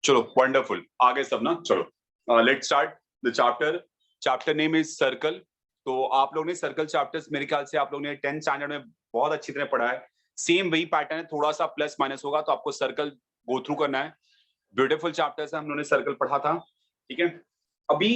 चलो वंडरफुल, आगे सब ना। चलो let's start the chapter. Chapter name is circle. तो आप लोग ने सर्कल चैप्टर्स मेरे ख्याल से आप लोग ने 10th स्टैंडर्ड में बहुत अच्छी तरह पढ़ा है। सेम वही पैटर्न है, थोड़ा सा प्लस माइनस होगा, तो आपको सर्कल गो थ्रू करना है। ब्यूटीफुल चैप्टर्स है, हम लोगों ने सर्कल पढ़ा था। ठीक है, अभी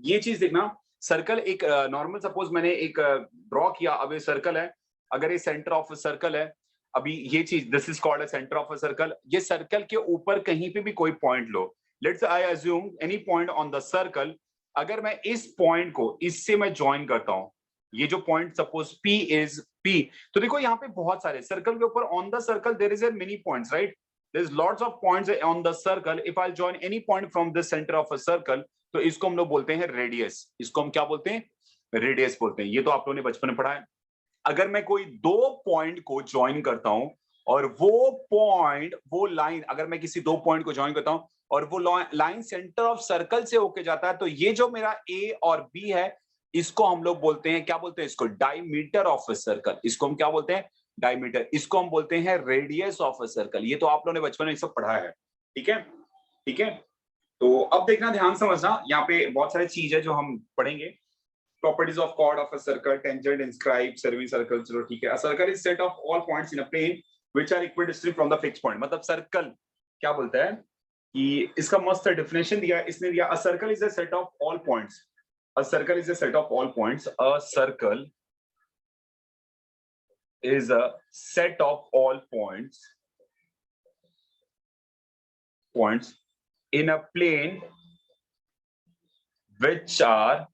ये चीज देखना, सर्कल एक नॉर्मल, सपोज मैंने एक ड्रॉ किया, अब ये सर्कल है, अगर ये सेंटर ऑफ सर्कल है, अभी ये चीज this is called a centre of a circle. ये सर्कल के ऊपर कहीं पे भी कोई point low, let's I assume any point on the circle. अगर मैं इस पॉइंट को इससे मैं ज्वाइन करता हूं, ये जो point suppose P is P, तो देखो यहाँ पे बहुत सारे सर्कल के ऊपर on the circle there is a many points, right? There's lots of points on the circle. If I'll join any point from the center of a circle, तो इसको हम लोग बोलते हैं रेडियस। इसको हम क्या बोलते हैं? रेडियस बोलते हैं। ये तो आप लोगों ने बचपन में पढ़ा है। अगर मैं कोई दो पॉइंट को ज्वाइन करता हूं और वो पॉइंट, वो लाइन, अगर मैं किसी दो पॉइंट को ज्वाइन करता हूं और वो लाइन सेंटर ऑफ सर्कल से होके जाता है, तो ये जो मेरा ए और बी है, इसको हम लोग बोलते हैं, क्या बोलते हैं इसको? Diameter of a circle. इसको हम क्या बोलते हैं? डायमीटर। इसको हम बोलते हैं रेडियस ऑफ अ सर्कल। ये तो आप लोगों ने बचपन में सब पढ़ा है। ठीक है, ठीक है। तो अब देखना, ध्यान समझना, यहाँ पे बहुत सारी चीज है जो हम पढ़ेंगे। Properties of chord of a circle, tangent, inscribe, semicircle, चलो ठीक है। A circle is set of all points in a plane which are equidistant from the fixed point। मतलब सर्कल क्या बोलता है कि इसका मस्त डेफिनेशन दिया है इसने, दिया a circle is a set of all points। A circle is a set of all points। A circle is a set of all points in a plane which are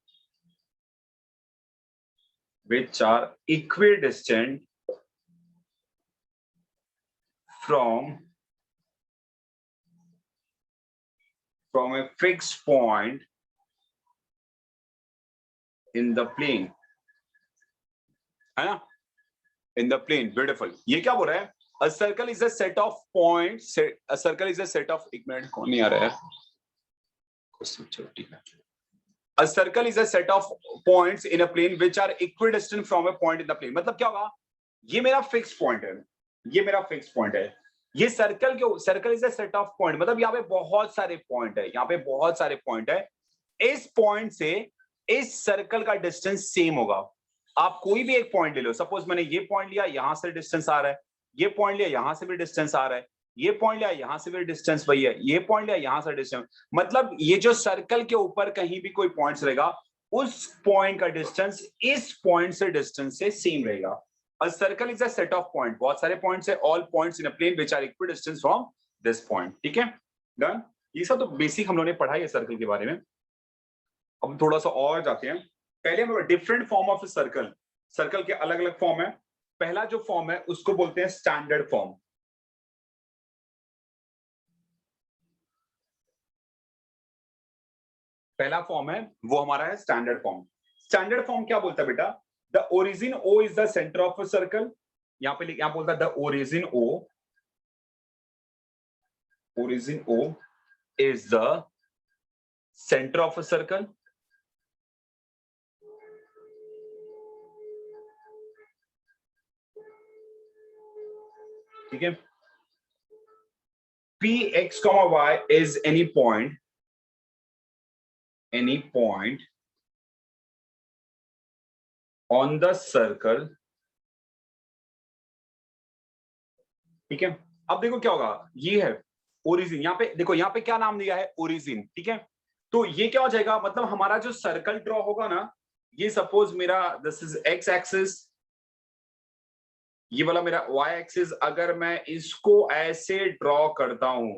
equidistant from a fixed point in the plane, है ना? In the plane, beautiful। ये क्या बोल रहा है? A circle is a set of points। A circle is a set of, एक minute, कौन नहीं आ रहा है? ठीक है। A circle is a set of points in a plane which are equidistant from a point in the plane। मतलब क्या होगा? ये मेरा फिक्स पॉइंट है, ये मेरा फिक्स पॉइंट है। ये सर्कल के, circle is a set of point, मतलब यहाँ पे बहुत सारे पॉइंट है, यहाँ पे बहुत सारे पॉइंट है। इस पॉइंट से इस सर्कल का डिस्टेंस सेम होगा। आप कोई भी एक पॉइंट ले लो, सपोज मैंने ये पॉइंट लिया, यहां से डिस्टेंस आ रहा है, ये पॉइंट लिया, यहां से भी डिस्टेंस आ रहा है, ये पॉइंट लिया, यहां से भी डिस्टेंस वही है, ये पॉइंट लिया, यहां से डिस्टेंस, मतलब ये जो सर्कल के ऊपर कहीं भी कोई पॉइंट्स रहेगा, उस पॉइंट का डिस्टेंस इस पॉइंट से डिस्टेंस से सेम रहेगा। A circle is a set of points, बहुत सारे पॉइंट्स है, all points in a plane which are equidistant from this point। ठीक है, डन। ये सब तो बेसिक हम लोगों ने पढ़ा है सर्कल के बारे में। अब थोड़ा सा और जाते हैं। पहले हम different form of circle, circle के अलग अलग फॉर्म है। पहला जो फॉर्म है उसको बोलते हैं स्टैंडर्ड फॉर्म। पहला फॉर्म है वो हमारा है स्टैंडर्ड फॉर्म। स्टैंडर्ड फॉर्म क्या बोलता है बेटा? The origin O is the centre of a circle. यहां पे यहां बोलता है the origin O, origin O is the center of a circle। ठीक है, Px, y is any point on the circle। ठीक है, अब देखो क्या होगा, ये है ओरिजिन। यहाँ पे देखो, यहाँ पे क्या नाम दिया है? ओरिजिन। ठीक है, तो ये क्या हो जाएगा, मतलब हमारा जो सर्कल ड्रॉ होगा ना, ये सपोज मेरा दिस इज एक्स एक्सिस, ये वाला मेरा y एक्सिस। अगर मैं इसको ऐसे ड्रॉ करता हूं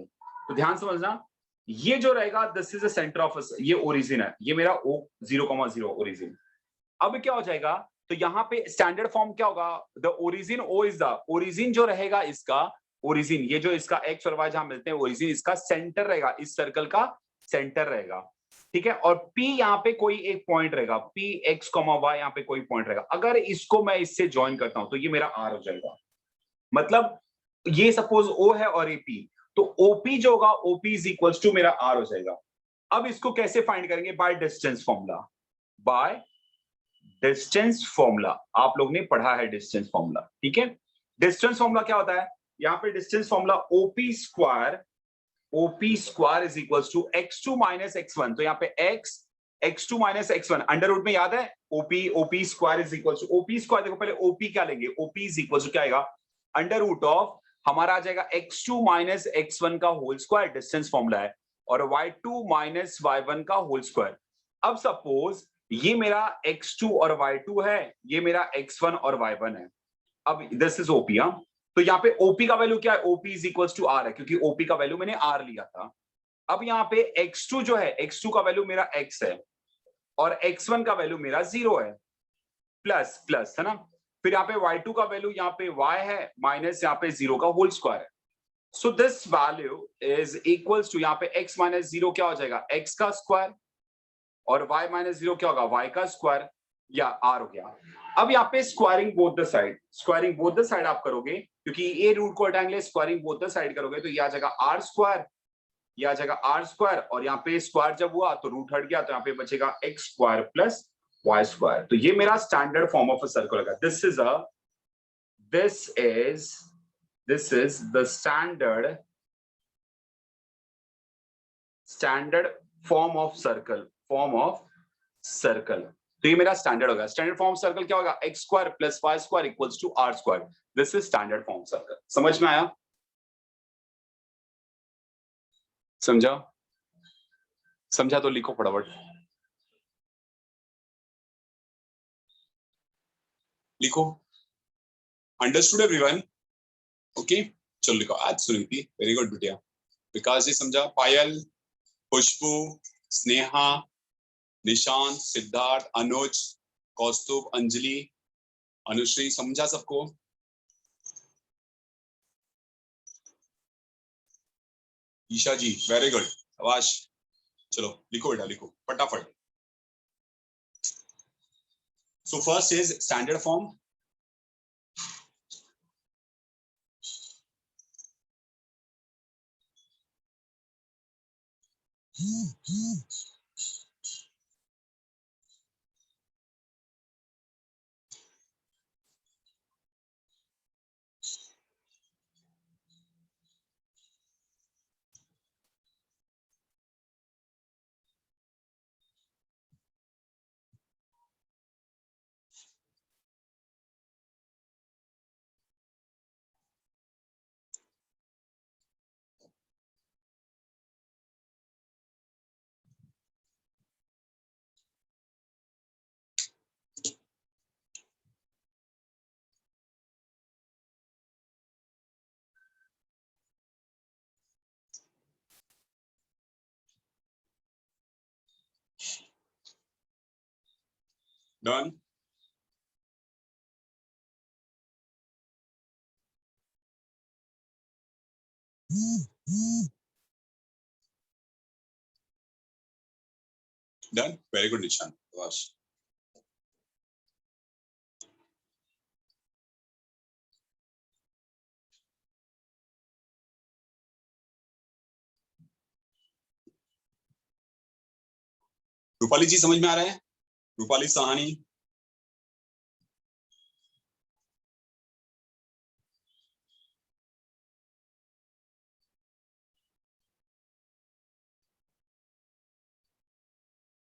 तो ध्यान समझना, ये जो रहेगा this is the centre of, ये ओरिजिन है, ये मेरा O 0,0 ओरिजिन। अब क्या हो जाएगा, तो यहाँ पे स्टैंडर्ड फॉर्म क्या होगा? The origin O is the, origin जो रहेगा इसका, ओरिजिन ये जो इसका एक्स और y जहां मिलते हैं, ओरिजिन इसका सेंटर रहेगा, इस सर्कल का सेंटर रहेगा। ठीक है, और P यहाँ पे कोई एक पॉइंट रहेगा, P x, y यहाँ पे कोई पॉइंट रहेगा। अगर इसको मैं इससे ज्वाइन करता हूं तो ये मेरा R हो जाएगा। मतलब ये सपोज O है और ये P, तो OP जो होगा, OP इज इक्वल्स टू मेरा R हो जाएगा। अब इसको कैसे फाइंड करेंगे? By distance formula. By distance formula, आप लोग ने पढ़ा है डिस्टेंस फॉर्मूला। ठीक है, डिस्टेंस फॉर्मूला क्या होता है? यहाँ पे distance formula OP square, OP square is equals to x2 minus x1। तो यहाँ पे x2 minus x1 under root में याद है OP square is equals to OP square. देखो पहले OP क्या लेंगे, OP इज इक्वल्स टू क्या आएगा, अंडर रूट ऑफ हमारा आ जाएगा x2 माइनस x1 का होल स्क्वायर, डिस्टेंस फॉर्मूला है, और y2 माइनस y1 का होल स्क्वायर। अब सपोज ये मेरा x2 और y2 है, ये मेरा x1 और y1 है। अब दिस इज OP। तो यहाँ पे OP का वैल्यू क्या है, OP is equals to R है, क्योंकि OP का वैल्यू मैंने R लिया था। अब यहाँ पे x2 जो है, x2 का वैल्यू मेरा x है और x1 का वैल्यू मेरा 0 है, प्लस प्लस है ना। फिर यहाँ पे y2 का वैल्यू यहाँ पे y है माइनस यहाँ पे 0 का होल स्क्वायर है। So this value is equals to, यहाँ पे x माइनस 0 क्या हो जाएगा, x का स्क्वायर, और y माइनस 0 क्या होगा, y का स्क्वायर, या r हो गया। अब यहाँ पे स्क्वायरिंग बोथ द साइड आप करोगे, क्योंकि ये रूट को हटाएंगे, स्क्वायरिंग बोथ द साइड करोगे तो ये आ जाएगा r स्क्वायर, ये आ जाएगा r स्क्वायर, और यहाँ पे स्क्वायर जब हुआ तो रूट हट गया, तो यहाँ पे बचेगा x square plus y square. तो ये मेरा standard form of a circle होगा। This is the standard form of circle. तो ये मेरा स्टैंडर्ड होगा। स्टैंडर्ड फॉर्म सर्कल क्या होगा, x square plus y square equals to r square. This is standard form circle. समझ में आया? समझा तो लिखो फटाफट, लिखो। Understood everyone? ओके, चलो लिखो। आज सुनीति, वेरी गुड बिटिया। विकास जी समझा, पायल, खुशबू, स्नेहा, निशांत, सिद्धार्थ, अनुज, कौस्तुभ, अंजलि, अनुश्री, समझा सबको? ईशा जी, वेरी गुड, शाबाश। चलो लिखो बेटा, लिखो फटाफट। So first is standard form. Done. Done, very good निशान, शाबाश। रूपाली जी समझ में आ रहा है? Rupali Sahani,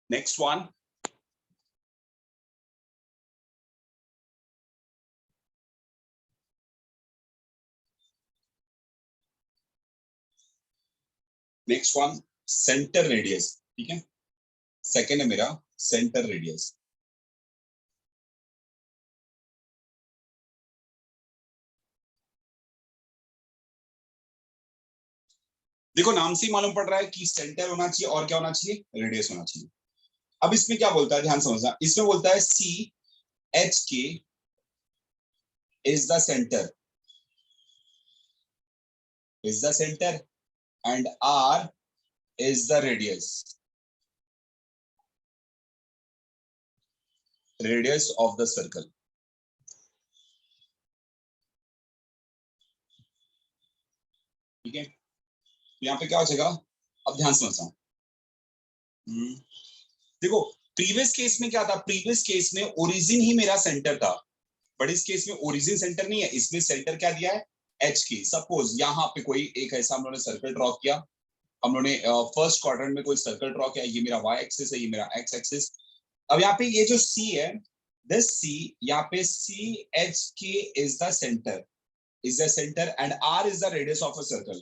next one. Next one, centre radius. ठीक है, सेकेंड है मेरा सेंटर रेडियस। देखो नाम से ही मालूम पड़ रहा है कि सेंटर होना चाहिए और क्या होना चाहिए, रेडियस होना चाहिए। अब इसमें क्या बोलता है, ध्यान समझना। इसमें बोलता है CHK is the center and R is the radius of the circle। ठीक है, यहाँ पे क्या हो जाएगा, अब ध्यान समझना। देखो प्रीवियस केस में क्या था, प्रीवियस केस में ओरिजिन ही मेरा सेंटर था, बट इस केस में ओरिजिन सेंटर नहीं है, इसमें सेंटर क्या दिया है, HK। सपोज यहाँ पे कोई एक ऐसा हम लोगों ने सर्कल ड्रॉ किया, हम लोगों ने फर्स्ट क्वाड्रेंट में कोई सर्कल ड्रॉ किया, ये मेरा y एक्सिस है, ये मेरा x एक्सिस। अब यहाँ पे ये जो C है, दिस C, यहाँ पे CHK is the centre, is the centre and R is the radius of a circle,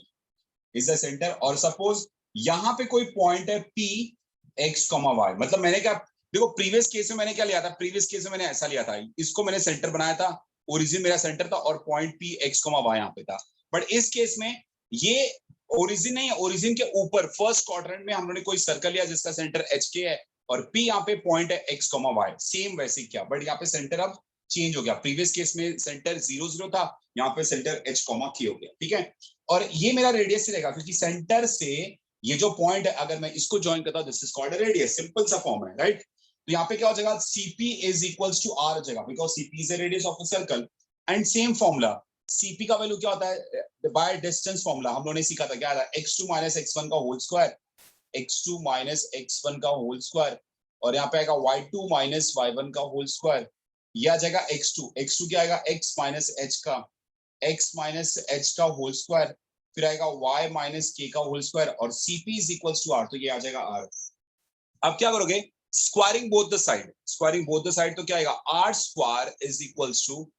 is the centre. और सपोज यहाँ पे कोई पॉइंट है P x, y, मतलब मैंने क्या, देखो प्रीवियस केस में मैंने क्या लिया था, प्रीवियस केस में मैंने ऐसा लिया था, इसको मैंने सेंटर बनाया था, ओरिजिन मेरा सेंटर था और पॉइंट P x, y यहाँ पे था। बट इस केस में ये ओरिजिन नहीं है, ओरिजिन के ऊपर फर्स्ट क्वाड्रेंट में हम लोगों ने कोई सर्कल लिया जिसका सेंटर HK है और P यहाँ पे पॉइंट है x, y, सेम वैसे क्या, बट यहाँ पे सेंटर अब चेंज हो गया। प्रीवियस केस में सेंटर 0 0 था, यहाँ पे सेंटर h, k हो गया, ठीक है। और ये मेरा रेडियस रहेगा क्योंकि सेंटर से ये जो पॉइंट है अगर मैं इसको ज्वाइन करता हूं, this is called radius, simple सा फॉर्म है, राइट। तो यहाँ पे क्या हो जाएगा, CP is equals to R हो जाएगा because CP is the radius of the circle. And same formula, CP का वैल्यू क्या होता है, बाय डिस्टेंस फॉर्मूला हम लोगों ने सीखा था, क्या था, x2 माइनस x1 का whole square, x2 minus x1 का होल स्क्वायर, और यहाँ पे आएगा y2 माइनस y1 का होल स्क्वायर, ये आ जाएगा x2 क्या आएगा, x माइनस h का, x माइनस h का होल स्क्वायर, फिर आएगा y माइनस k का होल स्क्वायर, और CP is equals to R, तो ये आ जाएगा R। अब क्या करोगे, squaring both the side, squaring both the side, तो क्या आएगा, R square is equals to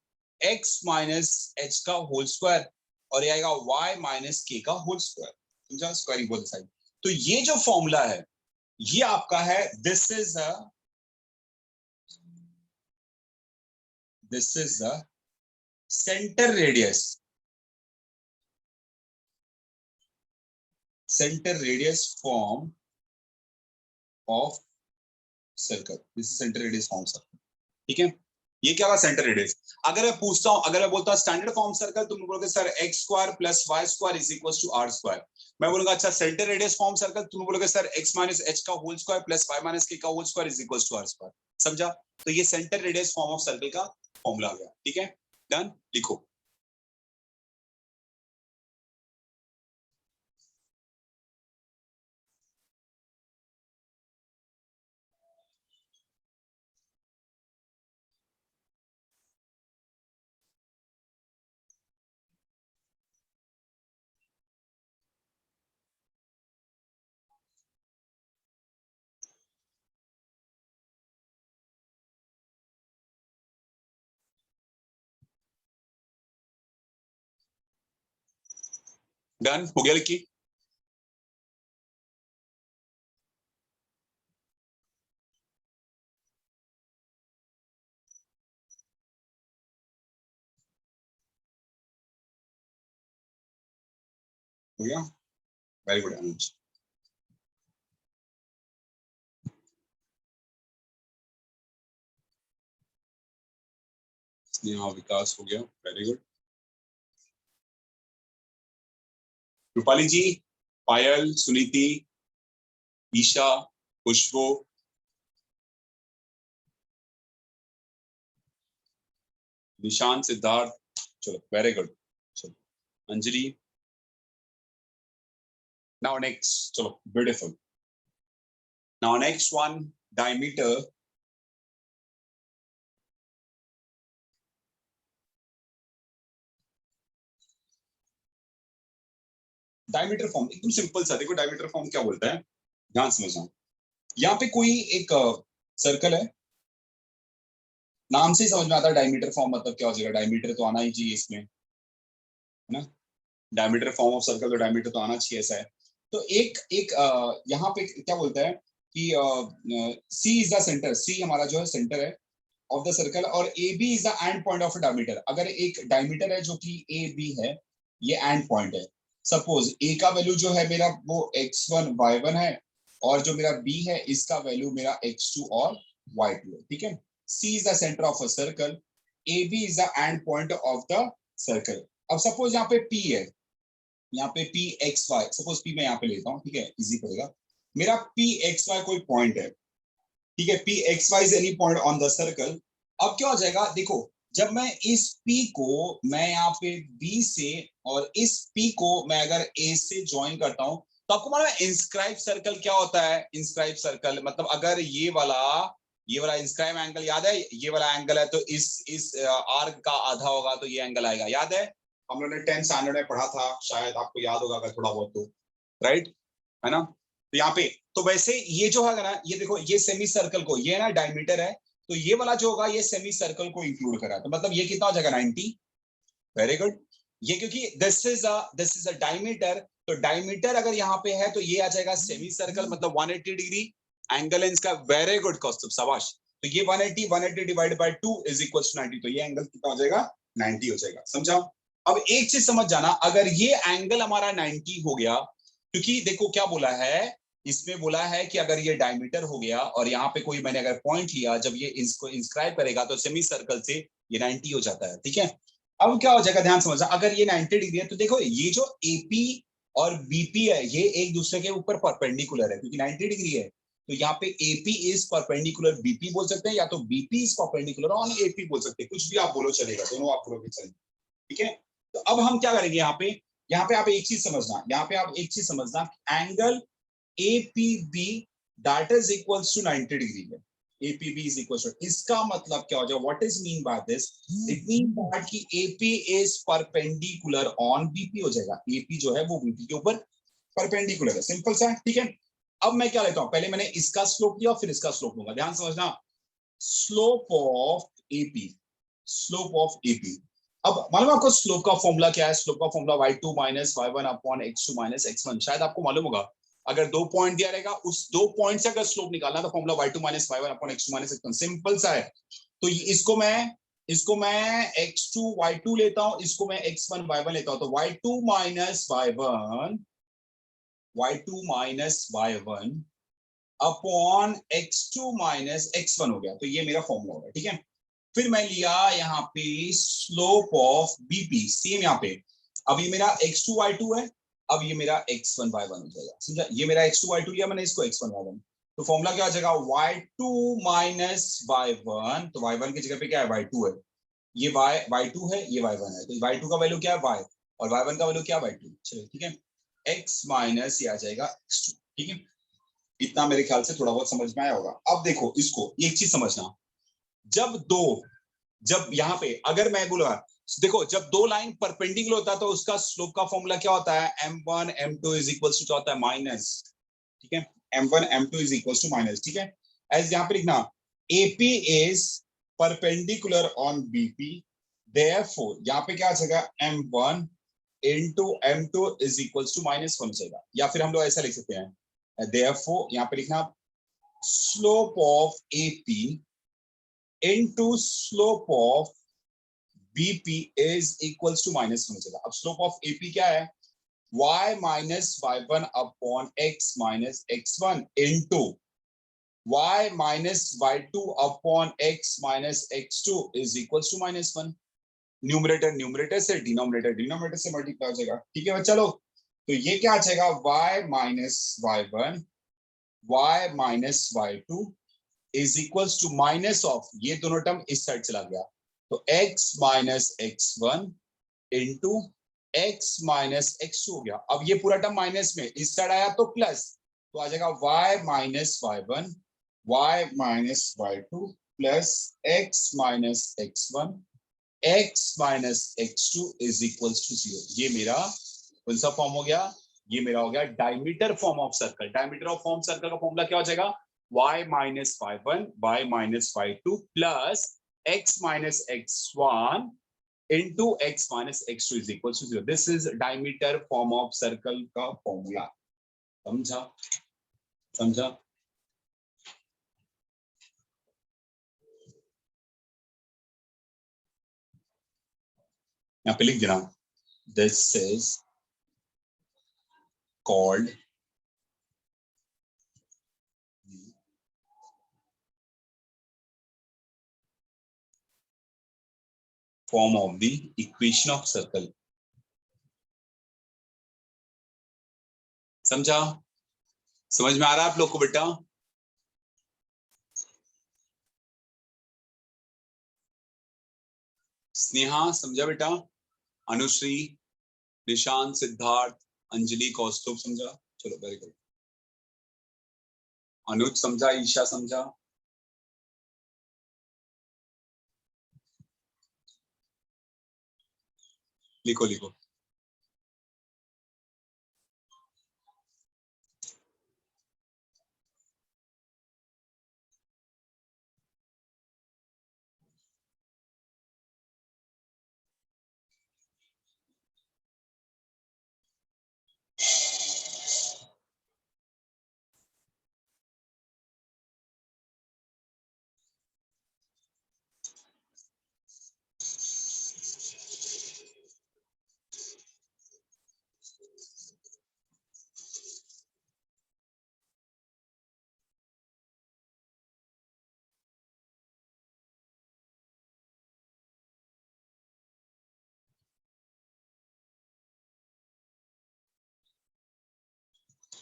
x minus h का होल स्क्वायर, और ये आएगा y माइनस k का होल स्क्वायर, समझा, स्क्वायरिंग बोथ द साइड। तो ये जो फॉर्मूला है ये आपका है, this is the centre radius, centre radius form of circle, this is centre radius form circle, ठीक है। ये क्या होगा, सेंटर रेडियस। अगर मैं पूछता हूं, अगर मैं बोलता हूं स्टैंडर्ड फॉर्म सर्कल, तुम बोलोगे sir x square plus y square is equal to R square. मैं बोलूंगा अच्छा सेंटर रेडियस फॉर्म सर्कल, तुम बोलोगे सर x माइनस h का whole square plus y minus k का whole square is equal to R square, समझा। तो ये centre radius form of circle का फॉर्मूला आ गया, ठीक है, डन, लिखो। डन हो गया, लिखी। हो गया, वेरी गुड अनुज। स्नेहा विकास हो गया, वेरी गुड। रूपाली जी, पायल, सुनीति, ईशा, खुशबू, निशान, सिद्धार्थ, चलो वेरी गुड, चलो अंजलि। नाउ नेक्स्ट, चलो beautiful. Now next one, diameter, diameter form एकदम सिंपल सा, देखो डायमीटर फॉर्म क्या बोलता है, ध्यान समझना। यहाँ पे कोई एक सर्कल है, नाम से ही समझ में आता है डायमीटर फॉर्म मतलब क्या हो जाएगा, डायमीटर तो आना ही चाहिए इसमें, है ना, डायमीटर फॉर्म ऑफ सर्कल, तो डायमीटर तो आना चाहिए, ऐसा है। तो एक एक यहाँ पे क्या बोलता है कि C is the centre, C हमारा जो है सेंटर है ऑफ द सर्कल, और A B is the end point of diameter. अगर एक डायमीटर है जो कि ए बी है, ये एंड पॉइंट है। सपोज ए का वैल्यू जो है मेरा वो x1 y1 है, और जो मेरा बी है इसका वैल्यू मेरा x2 और y2 है, ठीक है। C is the centre of a circle, A B is the end point of the circle. अब सपोज यहाँ पे p है, यहाँ पे P X Y, suppose P मैं यहाँ पे लेता हूँ, ठीक है, इजी पड़ेगा। मेरा पी एक्स वाई कोई पॉइंट है, ठीक है, P X Y is any point on the circle. अब क्या हो जाएगा, देखो जब मैं इस P को मैं यहाँ पे B से, और इस P को मैं अगर A से ज्वाइन करता हूं, तो आपको मालूम है इंस्क्राइब सर्कल क्या होता है, इंस्क्राइब सर्कल मतलब अगर ये वाला इंस्क्राइब एंगल याद है, ये वाला एंगल है, तो इस आर्क का आधा होगा तो ये एंगल आएगा, याद है, हम लोगों ने 10th स्टैंडर्ड में पढ़ा था, शायद आपको याद होगा अगर थोड़ा बहुत तो, राइट। है ना। तो यहाँ पे तो वैसे ये जो है ना, ये देखो ये सेमी सर्कल को, ये ना डायमीटर है, तो ये वाला जो होगा ये सेमी सर्कल को इंक्लूड करा, तो मतलब ये कितना हो जाएगा 90। Very good. ये क्योंकि दिस इज अ डायमीटर, तो डायमीटर अगर यहाँ पे है तो ये आ जाएगा सेमी सर्कल, मतलब 180 डिग्री एंगल है इसका। वेरी गुड कौस्तुभ, शाबाश। तो ये 180 divide by 2 is equal to 90, तो ये एंगल कितना हो जाएगा 90 हो जाएगा, समझा। अब एक चीज समझ जाना, अगर ये एंगल हमारा 90 हो गया, क्योंकि देखो क्या बोला है, इसमें बोला है कि अगर ये डायमीटर हो गया और यहाँ पे कोई मैंने अगर पॉइंट लिया, जब ये इसको इंस्क्राइब करेगा तो सेमी सर्कल से ये 90 हो जाता है, ठीक है। अब क्या हो जाएगा, ध्यान समझना, अगर ये 90 डिग्री है तो देखो ये जो एपी और बीपी है ये एक दूसरे के ऊपर परपेंडिकुलर है, क्योंकि 90 डिग्री है, तो यहाँ पे एपी इज परपेंडिकुलर बीपी बोल सकते हैं, या तो BP is perpendicular on AP बोल सकते हैं, कुछ भी आप बोलो चलेगा, दोनों आप बोलोगे चलेगा, ठीक है। तो अब हम क्या करेंगे, यहाँ पे आप एक चीज समझना, यहाँ पे आप एक चीज समझना, angle APB that is equals to 90 degree है। APB is equal to, इसका मतलब क्या हो जाएगा, what is mean by this, it mean that कि AP is perpendicular on BP हो जाएगा, AP जो है वो BP के ऊपर परपेंडिकुलर है, सिंपल सा, ठीक है। अब मैं क्या लेता हूं, पहले मैंने इसका स्लोप लिया फिर इसका स्लोप लूंगा, ध्यान समझना, slope of AP, slope of AP। अब मालूम आपको स्लोप का फॉर्मूला क्या है, स्लोप का formula y2 minus y1 upon x2 minus x1, शायद आपको मालूम होगा, अगर 2 पॉइंट दिया रहेगा उस 2 पॉइंट से अगर स्लोप निकालना तो formula y2 minus y1 upon x2 minus x1, simple सा है। तो इसको मैं x2 y2 लेता हूं, इसको मैं x1 y1 लेता हूं, तो y2 minus y1 upon x2 minus x1 हो गया, तो ये मेरा फॉर्मूला होगा, ठीक है। फिर मैं लिया यहाँ पे स्लोप ऑफ बीपी, सेम यहाँ पे, अब ये मेरा x2 y2 है, अब ये मेरा x1 y1 हो जाएगा, समझा, ये मेरा x2 y2 लिया मैंने, इसको x1 y1, तो फॉर्मूला क्या हो जाएगा y2 माइनस y1, तो y1 की जगह पे क्या है y2 है, ये y2 है, ये y1 है, तो y2 का वैल्यू क्या है y, और y1 का वैल्यू क्या है y2, चलिए ठीक है, x माइनस ये आ जाएगा x2, ठीक है। इतना मेरे ख्याल से थोड़ा बहुत समझ में आया होगा। अब देखो इसको, एक चीज समझना, जब यहाँ पे अगर मैं बोला, देखो जब दो लाइन परपेंडिकुलर होता है तो उसका स्लोप का फॉर्मूला क्या होता है, m1 m2 is equal to क्या होता है माइनस, ठीक है, m1 m2 is equal to minus, ठीक है। एज यहाँ पे लिखना AP is perpendicular on BP, therefore यहाँ पे क्या आ जाएगा m1 into m2 is equal to minus 1 हो जाएगा, या फिर हम लोग ऐसा लिख सकते हैं, देयरफॉर यहाँ पे लिखना slope of AP into slope of BP is equals to minus 1 हो जाएगा। अब स्लोप ऑफ AP क्या है, y minus y1 upon x minus x1 into y minus y2 upon x minus x2 is equals to minus 1। Numerator numerator से, denominator denominator से multiply हो जाएगा, ठीक है बच्चा लोग। तो ये क्या आ जाएगा y minus y1 y minus y2 is equals to minus of, ये दोनों टर्म इस साइड चला गया, तो x minus x1 into x minus x2 हो गया। अब ये पूरा टर्म माइनस में, इस साइड आया तो प्लस, तो आ जाएगा y minus y1 y minus y2 plus x minus x1 x minus x2 is equals to 0। ये मेरा कौन सा फॉर्म हो गया, ये मेरा हो गया diameter form of circle. Diameter of form circle का फॉर्मूला क्या हो जाएगा, y minus y1 y minus y2 plus x minus x1 into x minus x2 is equal to 0. This is diameter form of circle का formula, समझा समझा। यहाँ पे लिख देना, this is called form of the equation of circle, समझा, समझ में आ रहा है आप लोग को बेटा। स्नेहा समझा बेटा, अनुश्री, निशांत, सिद्धार्थ, अंजलि, कौस्तुभ समझा, चलो वेरी गुड। अनुज समझा, ईशा समझा, लिखो लिखो।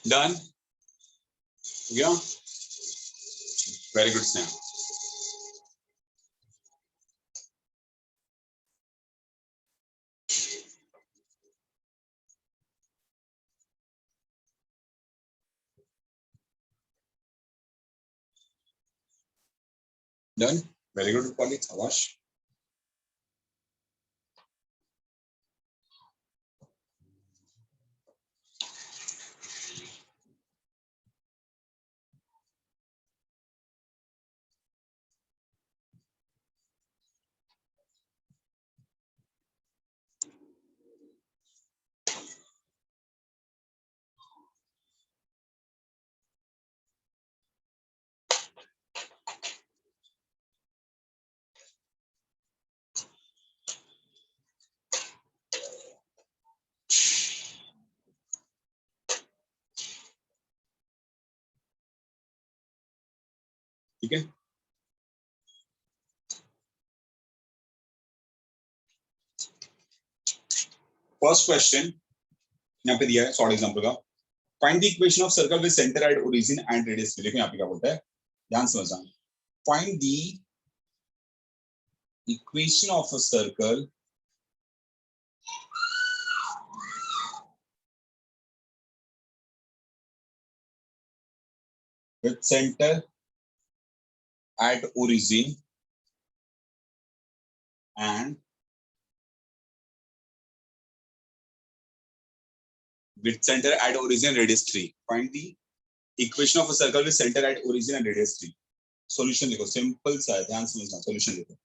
डन हो गया, very good Sneha. Done, very good Rupali, शाबाश। ठीक है, फर्स्ट क्वेश्चन यहाँ पे दिया है शॉर्ट एग्जांपल का। Find the equation of circle with centre at origin and radius. देखो यहाँ पे क्या बोलता है, ध्यान समझना। Find the equation of a circle with center at origin and with center at origin radius 3. Find the equation of a circle with center at origin and radius 3. Solution देखो, simple सा है, ध्यान समझना। सॉल्यूशन देखो,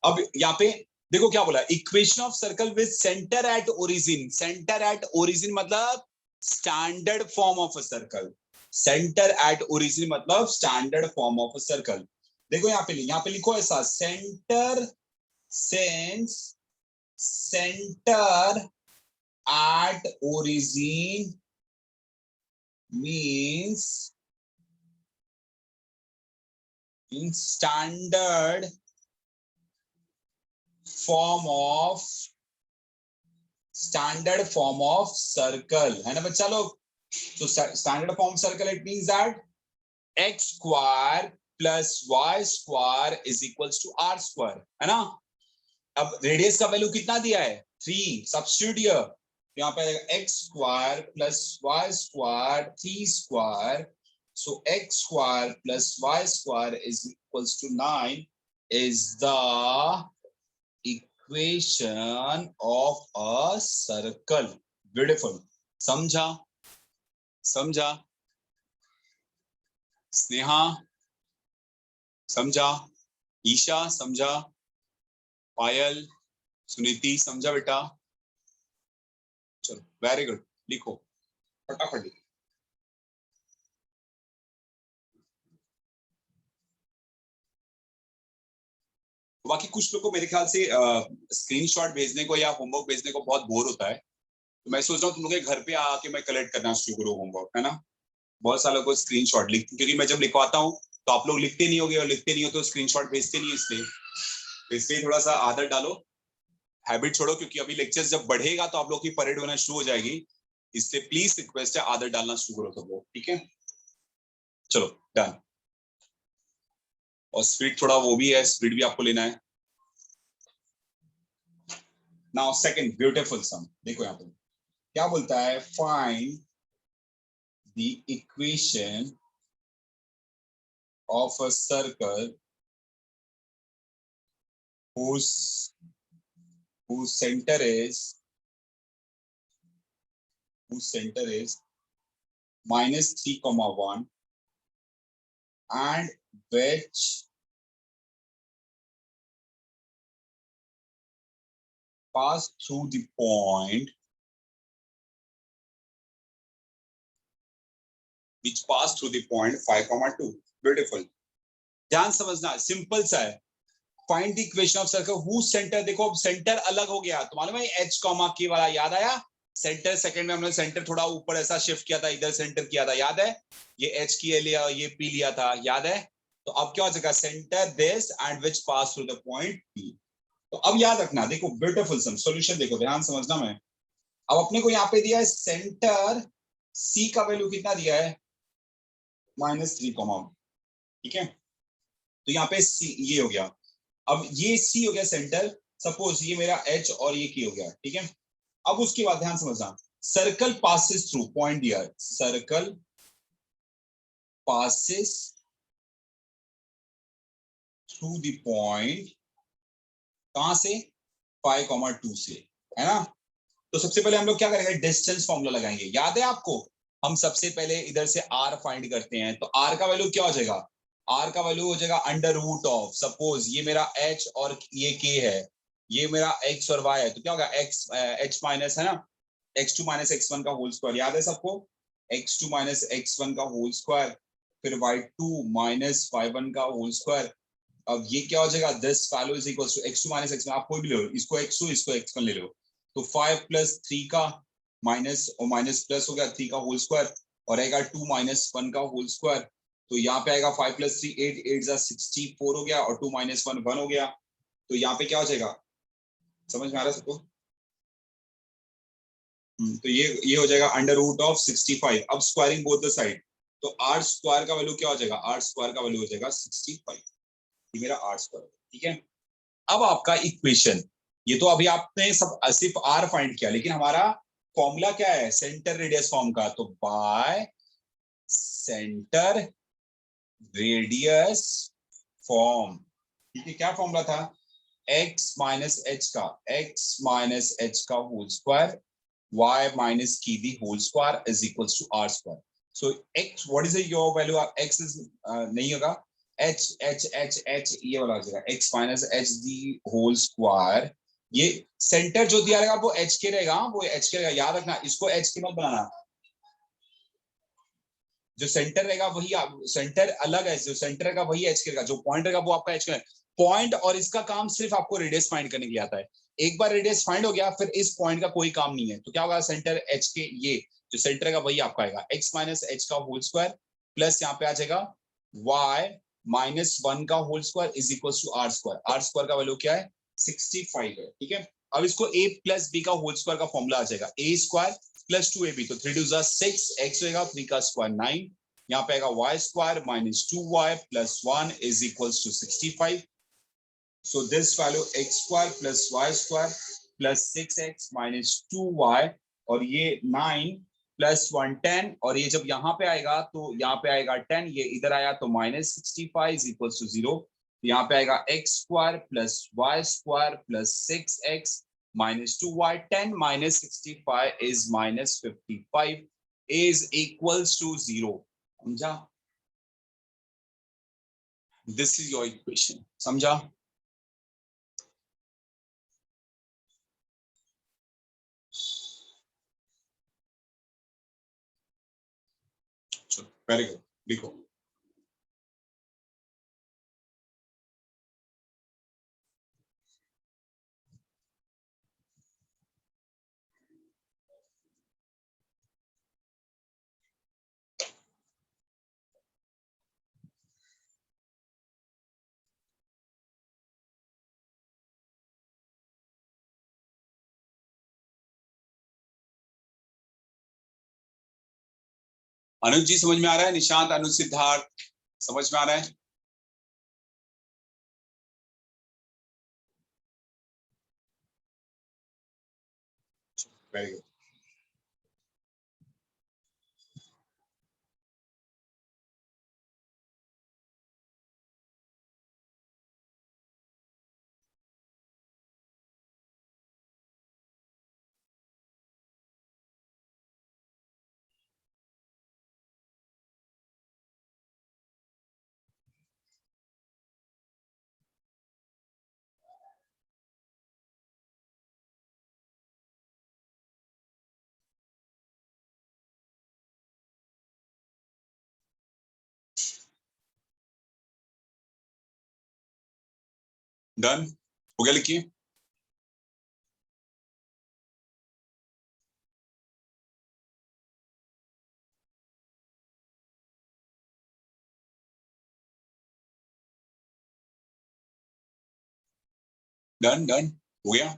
अब यहाँ पे देखो क्या बोला, equation of circle with centre at origin. Centre at origin मतलब standard form of a circle. Centre at origin मतलब standard form of a circle. देखो यहाँ पे लिखो ऐसा, centre since center at origin means in standard form of circle, है ना बच्चा लोग। तो standard form circle, it means that x square plus y square is equals to r square, है ना। अब रेडियस का वैल्यू कितना दिया है, 3, सब्स्टिट्यूट हियर। यहाँ पे x square plus y square 3 square, so x square plus y square is equals to 9 is the equation of a circle. Beautiful, समझा? समझा स्नेहा? समझा ईशा? समझा पायल? सुनीति? समझा बेटा? चलो वेरी गुड, लिखो फटाफट लिखो। बाकी कुछ लोग को मेरे ख्याल से स्क्रीनशॉट भेजने को या होमवर्क भेजने को बहुत बोर होता है, तो मैं सोच रहा हूँ तुम लोग के घर पे आके मैं कलेक्ट करना शुरू करूँ होमवर्क, है ना। बहुत सालों को स्क्रीनशॉट लिख, क्योंकि मैं जब लिखवाता हूँ तो आप लोग लिखते नहीं होगे, और लिखते नहीं हो तो स्क्रीनशॉट भेजते नहीं, इसलिए थोड़ा सा आदत डालो, हैबिट छोड़ो, क्योंकि अभी लेक्चर्स जब बढ़ेगा तो आप लोग की परेड होना शुरू हो जाएगी, इसलिए प्लीज रिक्वेस्ट है आदत डालना शुरू करो सब लोग, ठीक है। चलो डन। और स्पीड थोड़ा वो भी है, स्पीड भी आपको लेना है। नाउ सेकंड ब्यूटीफुल सम, देखो यहाँ पे क्या बोलता है, find the equation of a circle whose center is -3, 1 and which pass through the point 5, 2। Beautiful, ध्यान समझना, सिंपल सा है। Find the equation of circle whose centre, देखो अब सेंटर अलग हो गया, तो मालूम है h, k वाला याद आया। सेंटर सेकंड में हमने सेंटर थोड़ा ऊपर ऐसा शिफ्ट किया था, इधर सेंटर किया था, याद है। ये h की लिया, ये p लिया था, याद है। तो अब क्या हो जाएगा, centre this and which pass through the point p। तो अब याद रखना, देखो ब्यूटीफुल सम, सॉल्यूशन देखो, ध्यान समझना। मैं अब अपने को यहाँ पे दिया है सेंटर सी का वैल्यू कितना दिया है -3, ठीक है। तो यहाँ पे सी ये हो गया, अब ये सी हो गया सेंटर, सपोज ये मेरा एच और ये के हो गया, ठीक है। अब उसके बाद ध्यान समझना, सर्कल पासिस थ्रू पॉइंट दिया है, circle passes through the point, कहां से 5,2 से, है ना। तो सबसे पहले हम लोग क्या करेंगे, डिस्टेंस फॉर्मूला लगाएंगे, याद है आपको। हम सबसे पहले इधर से आर फाइंड करते हैं, तो आर का वैल्यू क्या हो जाएगा, आर का वैल्यू हो जाएगा अंडर रूट ऑफ, सपोज ये मेरा एच और ये के है, ये मेरा एक्स और वाई है, तो क्या होगा एक्स एच माइनस, है ना, x2 माइनस x1 का होल स्क्वायर, याद है सबको, x2 माइनस x1 का होल स्क्वायर, फिर y2 माइनस y1 का होल स्क्वायर। अब ये क्या हो जाएगा, this value is equal to x2 minus x1, आप कोई भी ले लो, इसको x2 इसको x1 ले लो, तो 5 प्लस 3 का माइनस और माइनस प्लस हो गया 3 का होल स्क्वायर, और आएगा 2 माइनस 1 का होल स्क्वायर, तो यहाँ पे आएगा 5 प्लस 3 8, 8 जा 64 हो गया, और 2 माइनस 1 1 हो गया, तो यहाँ पे क्या हो जाएगा, समझ में आ रहा है सबको। तो ये हो जाएगा अंडर रूट ऑफ 65। अब स्क्वायरिंग बोथ द साइड, तो आर स्क्वायर का वैल्यू क्या हो जाएगा, आर स्क्वायर का वैल्यू हो जाएगा 65, ये मेरा आर स्क्वायर, ठीक है। अब आपका इक्वेशन, ये तो अभी आपने सब सिर्फ आर फाइंड किया, लेकिन हमारा फॉर्मूला क्या है सेंटर रेडियस फॉर्म का, तो बाय सेंटर रेडियस फॉर्म, ठीक है। क्या फॉर्मूला था, x माइनस एच का, x माइनस एच का whole square, y minus k the whole square is equals to r square. So x, what is your value? X is नहीं होगा, h ये वाला हो जाएगा, x minus h the whole square, ये centre जो दिया रहेगा वो h के रहेगा, वो h के रहेगा, याद रखना, इसको h के मत बनाना, जो सेंटर रहेगा वही, सेंटर अलग है, जो सेंटर रहेगा वही एच करेगा, जो पॉइंट रहेगा वो आपका एच करेगा। पॉइंट और इसका काम सिर्फ आपको रेडियस फाइंड करने के लिए आता है, एक बार रेडियस फाइंड हो गया फिर इस पॉइंट का कोई काम नहीं है, तो क्या होगा, सेंटर एच के, ये जो सेंटर रहेगा वही आपका आएगा, एक्स माइनस एच का होल स्क्वायर प्लस यहाँ पे आ जाएगा वाई माइनस 1 का whole square is equal to are square, R square का वैल्यू क्या है 65 है, ठीक है। अब इसको a प्लस बी का होल स्क्वायर का फॉर्मूला आ जाएगा, ए स्क्वायर प्लस 2ab, तो 3 2 जा 6, x होगा 3 का स्क्वायर 9, यहाँ पे आएगा y स्क्वायर minus 2y plus 1 is equals to 65। So this value x square plus y square plus 6x minus 2y, और ये 9 प्लस 1 10, और ये जब यहाँ पे आएगा तो यहाँ पे आएगा 10, ये इधर आया तो माइनस 65 इज इक्वल्स टू 0, यहाँ पे आएगा x square plus y square plus 6x minus 2y, 10 minus 65 is minus 55 is equals to 0. समझा, this is your equation, समझा। चलो वेरी गुड, लिखो। अनुज जी समझ में आ रहा है, निशांत, अनुज, सिद्धार्थ, समझ में आ रहा है। Very good. डन हो गया, लिखिए। डन डन हो गया।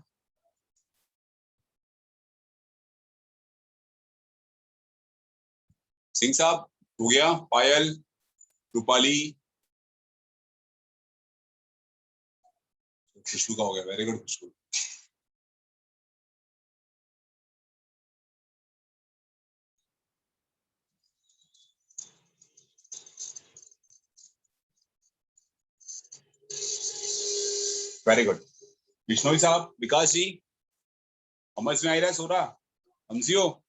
सिंह साहब हो गया, पायल, रूपाली, खुशबू का हो गया, वेरी गुड खुशबू। वेरी गुड बिश्नोई साहब, विकास जी, समझ में आ रहा है, सो रहा हमसियो।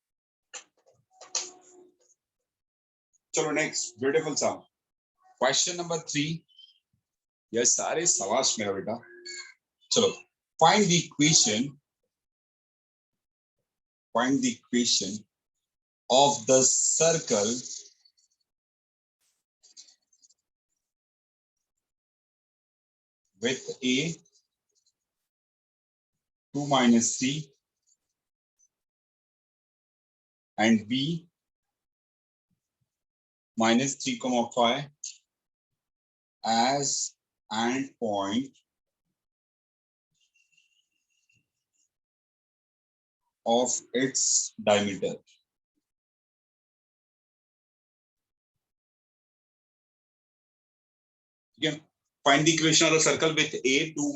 चलो नेक्स्ट, ब्यूटीफुल साहब, क्वेश्चन नंबर 3। ये सारे सवाल मेरा बेटा। चलो, find the equation, find the equation of the circle with a 2 minus 3 and b minus 3,5 as end point of its diameter. Again, find the equation of the circle with a 2,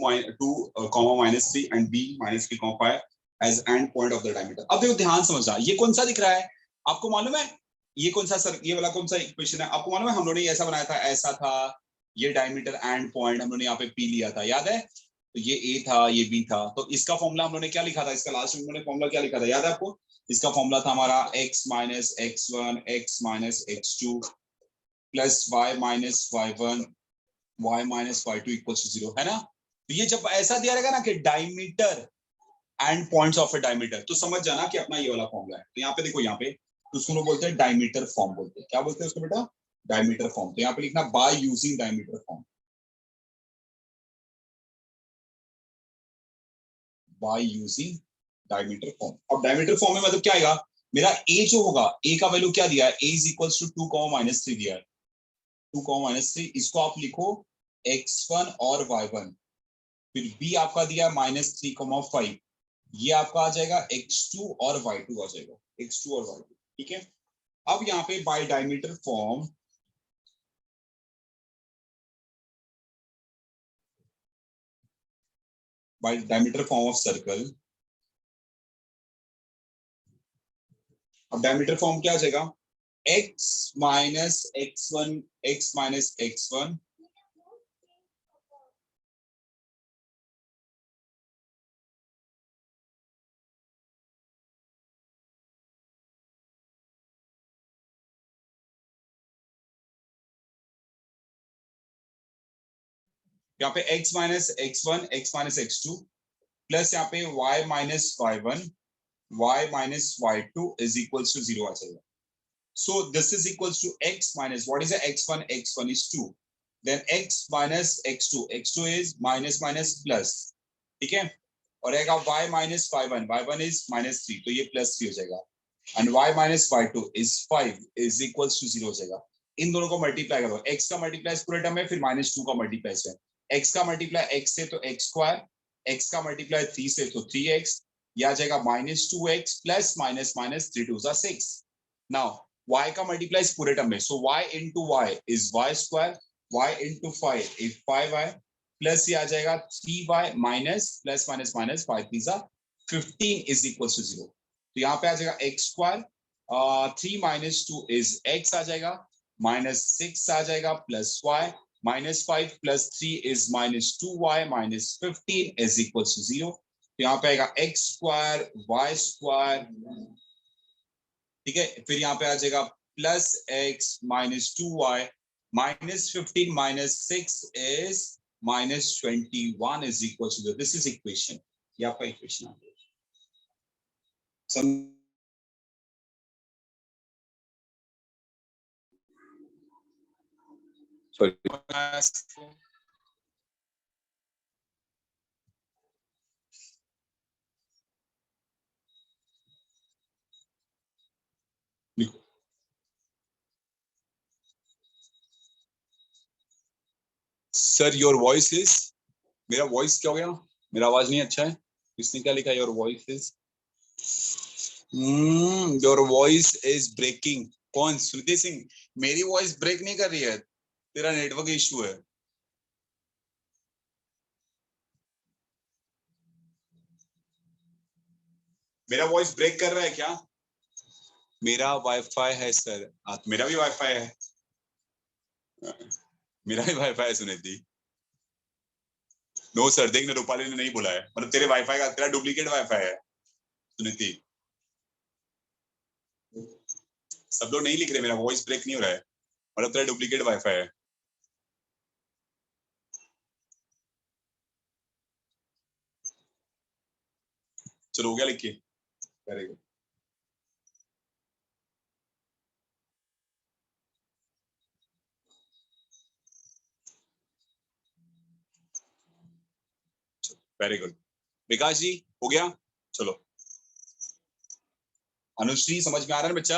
comma minus 3 and b minus 3,5 as end point of the diameter. अब देखो ध्यान समझना, ये कौन सा दिख रहा है आपको मालूम है? ये कौन सा सर, ये वाला कौन सा इक्वेशन है आपको मालूम है? हम लोगों ने ऐसा बनाया था, ऐसा था, ये डायमीटर एंड पॉइंट हम लोगों ने यहाँ पे पी लिया था, याद है? तो ये ए था, ये बी था, तो इसका फॉर्मूला हम लोगों ने क्या लिखा था? इसका लास्ट में हम लोगों ने फॉर्मूला क्या लिखा था, याद है आपको? इसका फॉर्मूला था हमारा x minus x1 x minus x2 plus y minus y1 y minus y2 equals to 0, है ना? तो ये जब ऐसा दिया रहेगा ना कि diameter and points of A diameter, तो समझ जाना कि अपना ये वाला फॉर्मूला है। तो यहाँ पे देखो, यहाँ पे तो उसको लोग बोलते हैं डायमीटर फॉर्म बोलते हैं। क्या बोलते हैं उसको बेटा? Diameter form. तो यहाँ पे लिखना by using diameter form, by using diameter form. अब डायमीटर फॉर्म में मतलब क्या आएगा? मेरा ए जो होगा, ए का वैल्यू क्या दिया है? ए इज इक्वल्स टू 2, माइनस 3 दिया है, 2, माइनस 3। इसको आप लिखो x1 और y1, फिर b आपका दिया है माइनस 3,5, ये आपका आ जाएगा x2 और y2 आ जाएगा, x2 और y2, ठीक है? अब यहाँ पे bye diameter form, bye diameter form of circle, अब डायमीटर फॉर्म क्या आ जाएगा? x minus x1, x minus x1 यहाँ पे x minus x1 x minus x2 plus यहाँ पे y minus y1 y minus y2 is equals to 0 आ जाएगा। So this is equals to x minus, what is the x1? x1 is 2, then x minus x2, x2 is minus minus plus, ठीक है? और रहेगा y minus y1, y1 is minus 3, तो ये plus 3 हो जाएगा, and y minus y2 is 5 is equals to 0 हो जाएगा। इन दोनों को मल्टीप्लाई करो, x का मल्टीप्लाई पूरे टर्म में, फिर -2 का मल्टीप्लाई है, x का मल्टीप्लाई x से तो x स्क्वायर, x का मल्टीप्लाई 3 से तो 3x, यह आ जाएगा -2x प्लस माइनस माइनस 3 2 जा 6। नाउ y का मल्टीप्लाई पूरे टर्म में, सो y into y is y square, y into 5 is 5y plus ये आ जाएगा 3y minus plus minus minus 5 3 जा 15 is equals to 0। तो यहाँ पे आ जाएगा x square, 3 minus 2 is x आ जाएगा, -6 आ जाएगा plus y, -5 plus 3 is -2y minus 15 is equals to 0। तो यहाँ पे आएगा x स्क्वायर y स्क्वायर, ठीक है? फिर यहाँ पे आ जाएगा plus x minus 2y minus 15 minus 6 is -21 is equals to 0। This is equation, ये आपका इक्वेशन आ गया। Sorry, sir your voice is, मेरा वॉइस क्या हो गया? मेरा आवाज नहीं अच्छा है? इसने क्या लिखा? Your voice is, your voice is breaking. कौन? श्रुति सिंह। मेरी वॉइस ब्रेक नहीं कर रही है, तेरा नेटवर्क इशू है। मेरा वॉइस ब्रेक कर रहा है क्या? मेरा वाईफाई है सर। मेरा भी वाईफाई है। मेरा भी वाईफाई है सुनीति। नो सर, देखने रूपाली ने नहीं बोला है, मतलब तेरे वाईफाई का, तेरा डुप्लीकेट वाईफाई है सुनीति। सब लोग नहीं लिख रहे, मेरा वॉइस ब्रेक नहीं हो रहा है, मतलब तेरा डुप्लीकेट वाईफाई है। चलो हो गया लिख के। Very good. Very good. Vikas ji हो गया? चलो। अनुश्री समझ में आ रहा है बच्चा?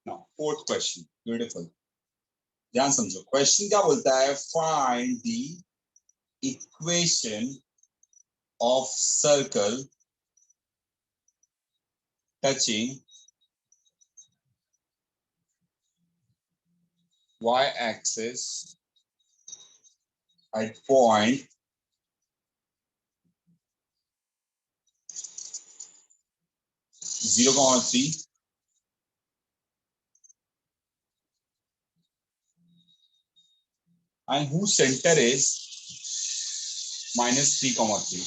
Now fourth question, beautiful. ध्यान समझो, क्वेश्चन क्या बोलता है? Find the equation of circle touching y axis at point 0,3 and whose center is -3,3.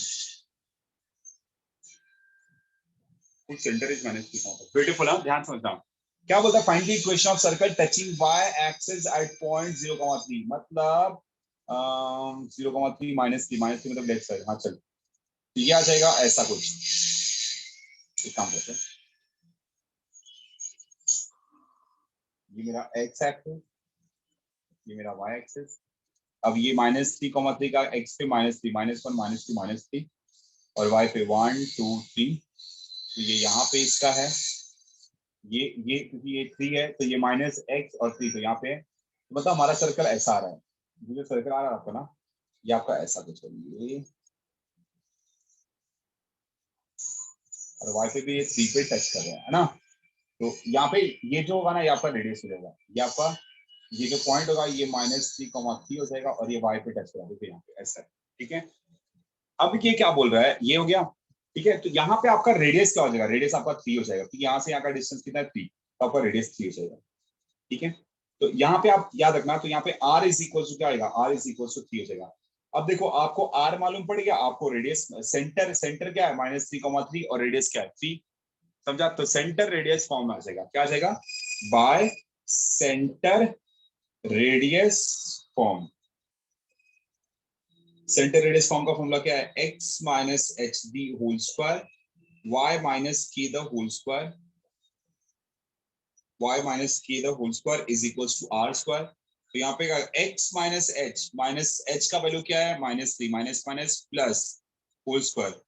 Whose center is -3,3. Beautiful. हाँ, ध्यान समझना। क्या बोलता है? Find the equation of circle touching y axis at point 0,3, मतलब 0,3 -3 मतलब लेफ्ट साइड। हाँ चल, ये आ जाएगा ऐसा कुछ। एक काम करते हैं, ये मेरा x एक्सिस, ये मेरा y एक्सिस। अब ये -3,3 का x पे -3, -1, -2, -3, और y पे 1 2 3। तो ये यहाँ पे इसका है, ये क्योंकि ये 3 है तो ये -x और 3 तो यहाँ पे है। तो मतलब हमारा सर्कल ऐसा आ रहा है। ये जो सर्कल आ रहा है आपका ना, ये आपका ऐसा कुछ है ये, और y पे भी ये 3 पे टच कर रहा है ना। तो यहाँ पे ये जो होगा ना, ये आपका रेडियस हो जाएगा। ये आपका, ये जो पॉइंट होगा ये -3,3 हो जाएगा, और ये y पे टच करा देखिए यहाँ पे ऐसा। ठीक है, अब ये क्या बोल रहा है? ये हो गया। ठीक है, तो यहाँ पे आपका रेडियस क्या हो जाएगा? रेडियस आपका 3 हो जाएगा, क्योंकि यहाँ से यहाँ का डिस्टेंस कितना है? 3, तो आपका रेडियस 3 हो जाएगा। ठीक है, तो यहाँ पे आप याद रखना, तो यहाँ पे r इज इक्वल टू क्या आएगा? r इज इक्वल टू 3 हो जाएगा। अब देखो, आपको r मालूम पड़ गया, आपको रेडियस, सेंटर क्या है? -3,3 और रेडियस क्या है? 3। समझा? तो सेंटर रेडियस फॉर्म में आ जाएगा। क्या आ जाएगा? By centre radius form. Centre radius form का फॉर्मूला क्या है? x minus H the whole square, y minus K the whole square, y minus K the whole square is equals to r square. तो यहाँ पे x minus H का value क्या है? -3, minus minus plus whole square,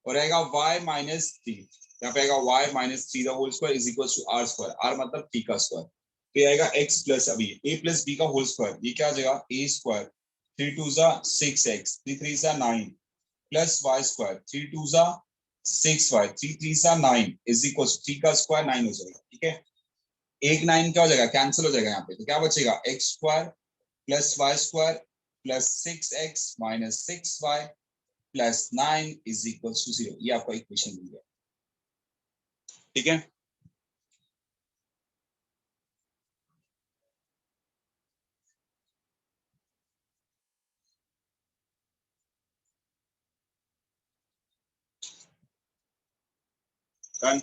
और आएगा y minus 3। यहाँ पे आएगा y minus 3 the whole square is equals to r square, r मतलब t का स्क्वायर। तो ये आएगा x प्लस, अभी a प्लस b का होल स्क्वायर, ये क्या आ जाएगा? a square, 3 2 6x, 3 3 9 plus y square, 3 2 6y, 3 3 9 is equal to 3 का स्क्वायर 9 हो जाएगा। ठीक है, एक 9 क्या हो जाएगा? कैंसिल हो जाएगा यहाँ पे। तो क्या बचेगा? X square plus y square plus 6x minus 6y plus 9 is equal to 0। ये आपका इक्वेशन मिल गया। ठीक है, डन।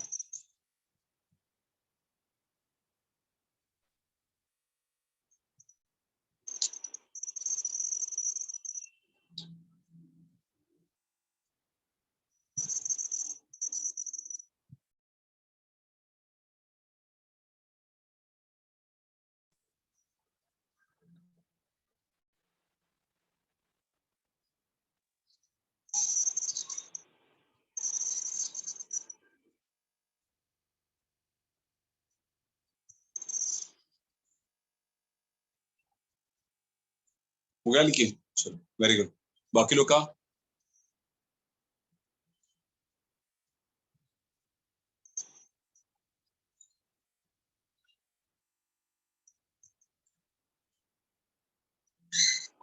हो गया लिखिए। चलो वेरी गुड। बाकी लोग का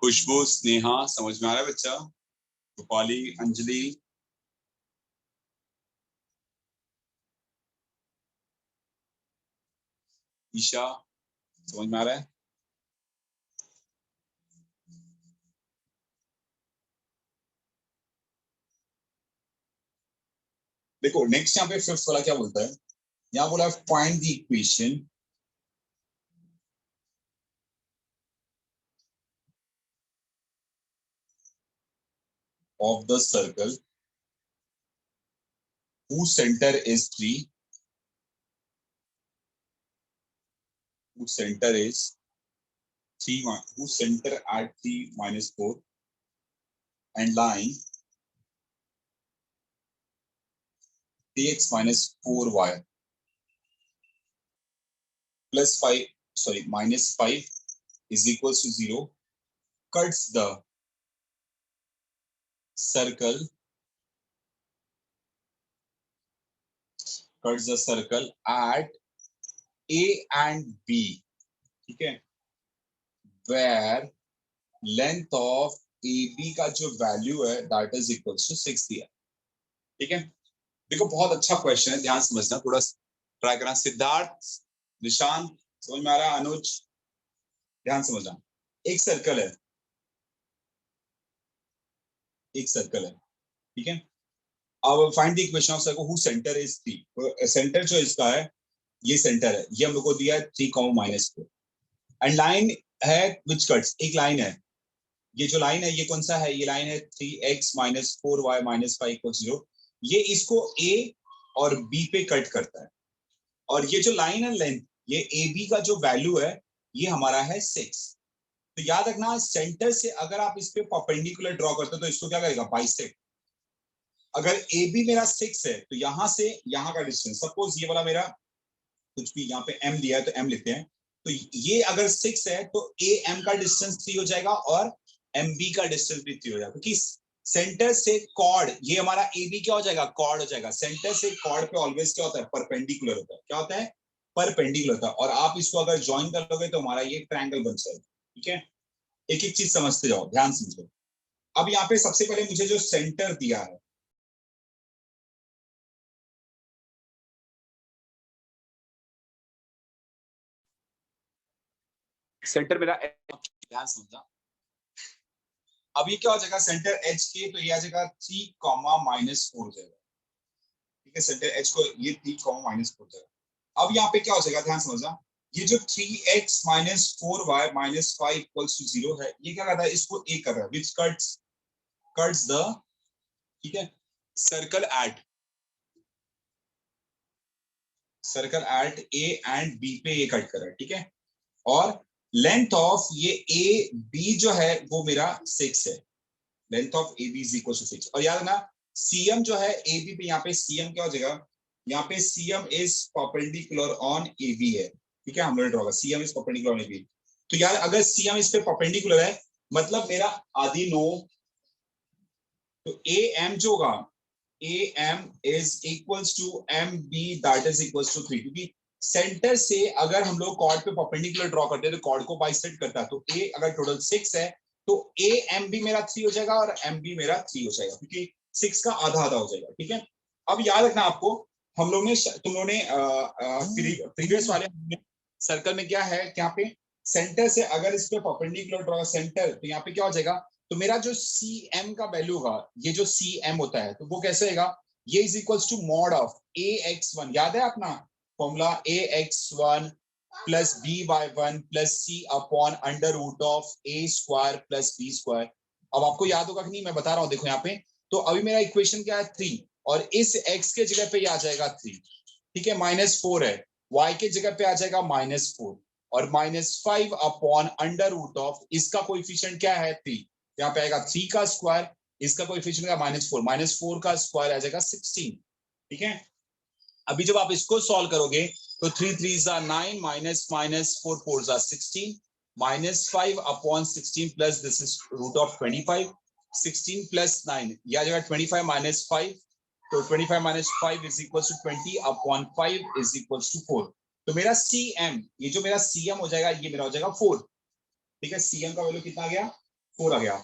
खुशबू, स्नेहा, समझ में आ रहा है बच्चा? रूपाली, अंजलि, ईशा, समझ में आ रहा है? देखो नेक्स्ट यहाँ पे फिफ्थ वाला क्या बोलता है, यहाँ बोला find the equation of the circle whose center is 3, whose center is 3, whose center at 3 minus 4 and line dx minus 4y plus 5, sorry, minus 5 is equals to 0, cuts the circle, at A and B, ठीक है, where length of AB का जो value है that is equals to 6 दिया, ठीक है। देखो बहुत अच्छा क्वेश्चन है, ध्यान समझना, थोड़ा ट्राई करना। सिद्धार्थ, निशांत, समझ में आ रहा है? अनुज, ध्यान समझना। एक सर्कल है, एक सर्कल है, ठीक है। अब find the equation of circle who centre is 3। Centre जो इसका है, ये सेंटर है, ये हम लोग को दिया है 3, -4 एंड लाइन है विच कट्स, एक लाइन है, ये जो लाइन है ये कौन सा है, ये लाइन है 3x - 4y - 5 = 0। ये इसको A और B पे कट करता है, और ये जो लाइन है लेंथ, ये AB का जो वैल्यू है ये हमारा है 6। तो याद रखना सेंटर से अगर आप इस पे परपेंडिकुलर ड्रॉ करते हो तो इसको क्या करेगा, बाइसेक्ट। अगर AB मेरा 6 है तो यहां से यहां का डिस्टेंस, सपोज ये वाला मेरा कुछ भी यहाँ पे M दिया है तो M लिखते हैं, तो ये अगर 6 है तो AM का डिस्टेंस 3 हो जाएगा और MB का डिस्टेंस भी 3 हो जाएगा, क्योंकि सेंटर से कॉर्ड, ये हमारा AB क्या हो जाएगा, कॉर्ड हो जाएगा। सेंटर से कॉर्ड पे ऑलवेज क्या होता है, परपेंडिकुलर होता है। क्या होता है, परपेंडिकुलर होता है। और आप इसको अगर ज्वाइन कर लोगे तो हमारा ये ट्रायंगल बन जाएगा, ठीक है। एक एक चीज समझते जाओ, ध्यान समझो। अब यहाँ पे सबसे पहले मुझे जो सेंटर दिया है, सेंटर मेरा, ध्यान समझना। अब ये क्या हो जाएगा, सेंटर एच के, तो ये आ जाएगा 3, -4 हो जाएगा, ठीक है। सेंटर एच को ये 3, -4 हो जाएगा। अब यहाँ पे क्या हो जाएगा, ध्यान समझना। ये जो 3x - 4y - 5 = 0 है, ये क्या कर रहा है, इसको ए कर रहा है, विच कट्स द, ठीक है, circle at A and B पे ये कट कर रहा है, ठीक है। और लेंथ ऑफ ये ए बी जो है वो मेरा 6 है, length of A B is equal to 6। और याद रखना सीएम जो है ए बी पे, यहाँ पे सीएम क्या हो जाएगा, यहाँ पे CM is perpendicular on A B है, ठीक है। हम लोग draw, CM is perpendicular on A B. तो यार अगर सीएम इस पे परपेंडिकुलर है, मतलब मेरा आदि नो, तो ए एम जो होगा, A M is equals to M B that is equals to 3, क्योंकि सेंटर से अगर हम लोग कॉर्ड पे परपेंडिकुलर ड्रॉ करते हैं तो कॉर्ड को बाइसेक्ट करता है। तो ए अगर टोटल 6 है तो ए एम बी मेरा 3 हो जाएगा और एम बी मेरा 3 हो जाएगा, क्योंकि 6 का आधा आधा हो जाएगा, ठीक है। अब याद रखना आपको, हम लोग ने, तुम लोगों ने प्रीवियस वाले सर्कल में क्या है, यहाँ पे सेंटर से अगर इस पे परपेंडिकुलर ड्रॉ सेंटर, तो यहाँ पे क्या हो जाएगा, तो मेरा जो सी एम का वैल्यू होगा, ये जो सी एम होता है तो वो कैसे होगा, ये is equals to mod of ax1, याद है अपना formula, ax1 plus b/1 plus c upon under root of a² plus b²। अब आपको याद होगा कि नहीं, मैं बता रहा हूं, देखो यहाँ पे। तो अभी मेरा इक्वेशन क्या है, 3, और इस x के जगह पे ये आ जाएगा 3, ठीक है। -4 है, y के जगह पे आ जाएगा -4, और -5 अपॉन अंडर रूट ऑफ, इसका कोएफिशिएंट क्या है, 3, यहाँ पे आएगा 3 का स्क्वायर, इसका कोएफिशिएंट का -4 का स्क्वायर आ जाएगा 16, ठीक है। अभी जब आप इसको सॉल्व करोगे तो 3 3s are 9 -4 4s are 16, -5 upon 16 plus this is root of 25, 16 plus 9, ये आ जाएगा 25 - 5, तो 25 - 5 is equals to 20 upon 5 is equals to 4। तो मेरा CM, ये जो मेरा CM हो जाएगा, ये मेरा हो जाएगा 4, ठीक है। CM का वैल्यू कितना आ गया, 4 आ गया।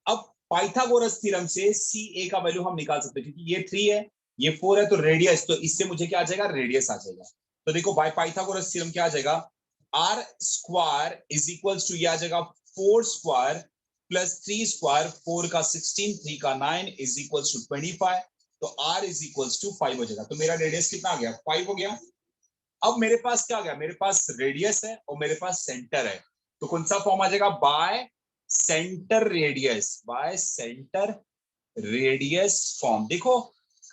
अब पाइथागोरस थ्योरम से सी ए का वैल्यू हम निकाल सकते हैं, क्योंकि ये 3 है, ये 4 है, तो रेडियस, तो इससे मुझे क्या आ जाएगा, रेडियस आ जाएगा। तो देखो बाय पाइथागोरस थ्योरम क्या आ जाएगा, r square is equals to, ये आ जाएगा 4 स्क्वायर प्लस 3 स्क्वायर, 4 का 16, 3 का 9 इज इक्वल्स टू 25। तो आर इज इक्वल्स टू 5 हो जाएगा। तो मेरा रेडियस कितना आ गया, 5 हो गया। अब मेरे पास क्या आ गया, मेरे पास रेडियस है और मेरे पास सेंटर है, तो कौन सा फॉर्म आ जाएगा, by centre radius, bye centre radius form. देखो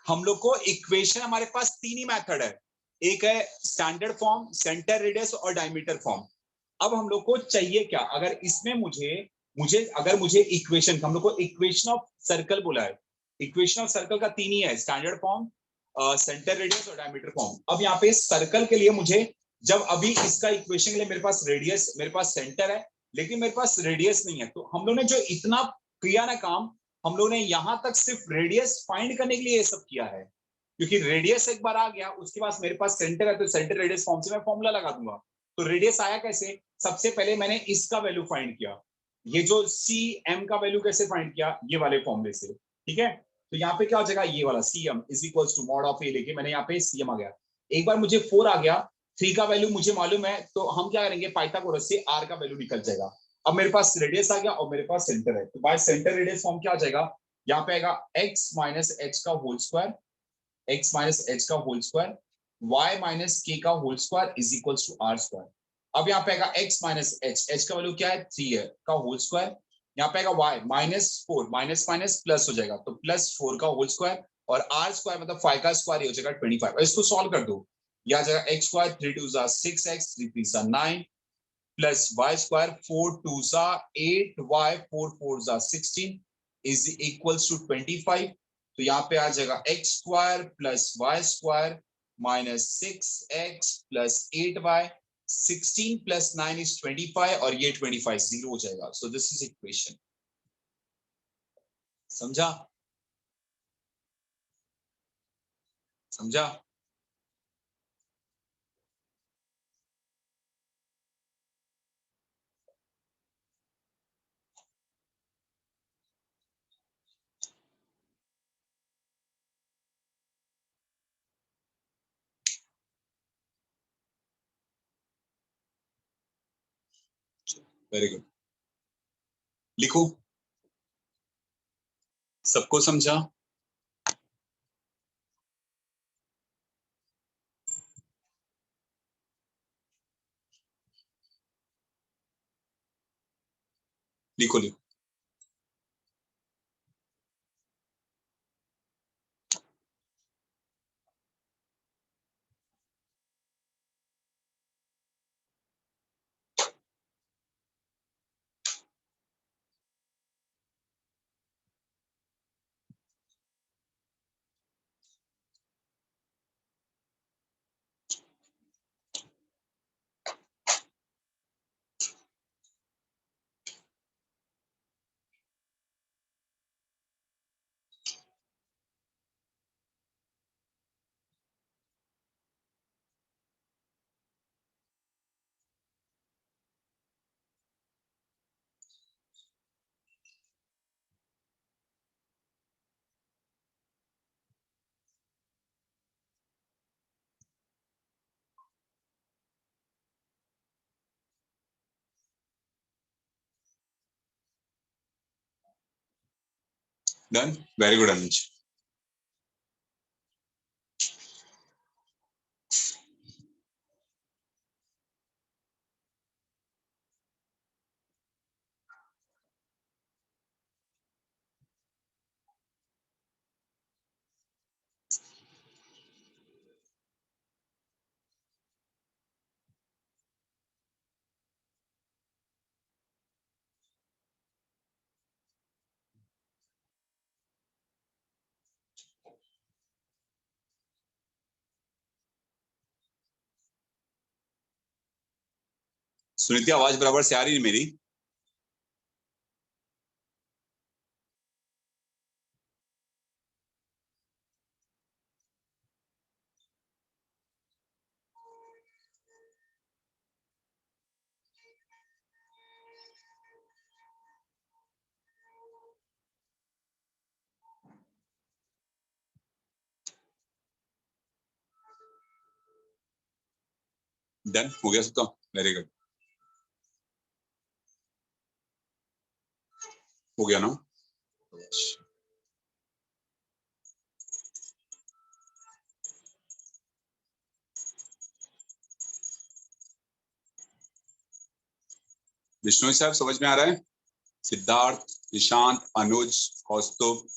हम लोग को इक्वेशन, हमारे पास तीन ही मेथड है, एक है स्टैंडर्ड फॉर्म, सेंटर रेडियस और डायमीटर फॉर्म। अब हम लोग को चाहिए क्या, अगर इसमें मुझे मुझे अगर मुझे इक्वेशन, हम लोग को इक्वेशन ऑफ सर्कल बोला है, इक्वेशन ऑफ सर्कल का तीन ही है, स्टैंडर्ड फॉर्म, सेंटर रेडियस और डायमीटर फॉर्म। अब यहाँ पे सर्कल के लिए मुझे, जब अभी इसका इक्वेशन के लिए मेरे पास रेडियस, मेरे पास सेंटर है, लेकिन मेरे पास रेडियस नहीं है, तो हम लोग ने जो इतना किया ना काम, हम लोग ने यहां तक सिर्फ रेडियस फाइंड करने के लिए ये सब किया है, क्योंकि रेडियस एक बार आ गया, उसके बाद मेरे पास सेंटर है, तो सेंटर रेडियस फॉर्म से मैं फॉर्मूला लगा दूंगा। तो रेडियस आया कैसे, सबसे पहले मैंने इसका वैल्यू फाइंड किया, ये जो सी एम का वैल्यू कैसे फाइंड किया, ये वाले फॉर्मूले से, ठीक है। तो यहाँ पे क्या हो जाएगा, ये वाला C M is equal to mod of A, लेके मैंने यहाँ पे सी एम आ गया। एक बार मुझे 4 आ गया, 3 का वैल्यू मुझे मालूम है, तो हम क्या करेंगे, पाइथागोरस से आर का वैल्यू निकल जाएगा। अब मेरे पास रेडियस आ गया और मेरे पास सेंटर है, तो बाय सेंटर रेडियस फॉर्म क्या आ जाएगा, यहाँ पे आएगा x माइनस एच का whole square, x minus H का whole square, y minus k का whole square is equal to are square. अब यहाँ पे आएगा x माइनस एच, एच का वैल्यू क्या है, 3 है, का होल स्क्वायर, यहाँ पे आएगा y minus 4, minus minus plus हो जाएगा, तो प्लस 4 का होल स्क्वायर, और आर स्क्वायर मतलब 5 का स्क्वायर, ये हो जाएगा 25। इसको सॉल्व कर दो, यह आ जाएगा x स्क्वायर 3 2 जा 6x, 3 3 जा 9, प्लस वाई स्क्वायर 4 2 जा 8, y 4 4 जा 16 इज इक्वल्स टू 25। तो यहाँ पे आ जाएगा x square plus y square minus 6x plus 8y, 16 plus 9 is 25, और ये 25 जीरो हो जाएगा। सो दिस इज इक्वेशन, समझा, समझा। वेरी गुड, लिखो, सबको समझा। लिखो लिखो। डन, वेरी गुड अनुज। सुनीति, आवाज बराबर से आ रही है मेरी? डन हो गया सबका, वेरी गुड, हो गया ना। विष्णु साहब समझ में आ रहा है? Siddharth, Nishant, Anuj, Kaustubh,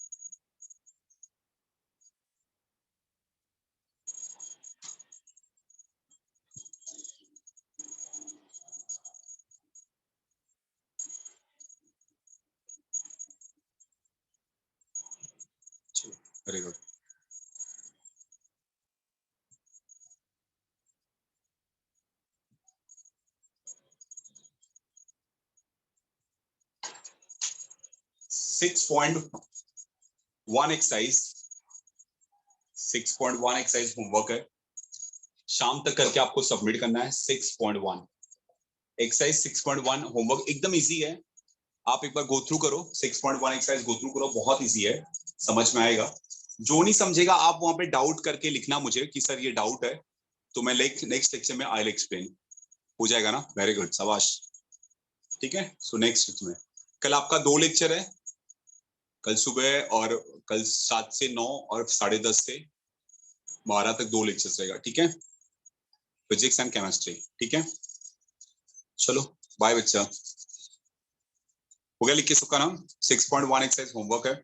very good. Six point one exercise, 6.1 exercise homework है, शाम तक करके आपको सबमिट करना है। 6.1 एक्सरसाइज, 6.1 होमवर्क एकदम इजी है, आप एक बार गो थ्रू करो। 6.1 एक्सरसाइज गो थ्रू करो, बहुत इजी है, समझ में आएगा। जो नहीं समझेगा आप वहां पे डाउट करके लिखना मुझे कि सर ये डाउट है, तो मैं नेक्स्ट लेक्चर में आई विल एक्सप्लेन, हो जाएगा ना। वेरी गुड, शाबाश, ठीक है। सो नेक्स्ट में कल आपका 2 लेक्चर है, कल सुबह और कल 7 से 9 और 10:30 से 12 तक 2 लेक्चर्स रहेगा, ठीक है, फिजिक्स एंड केमिस्ट्री, ठीक है। चलो बाय बच्चा, हो गया लिख के सबका नाम। 6.1 एक्सरसाइज होमवर्क है।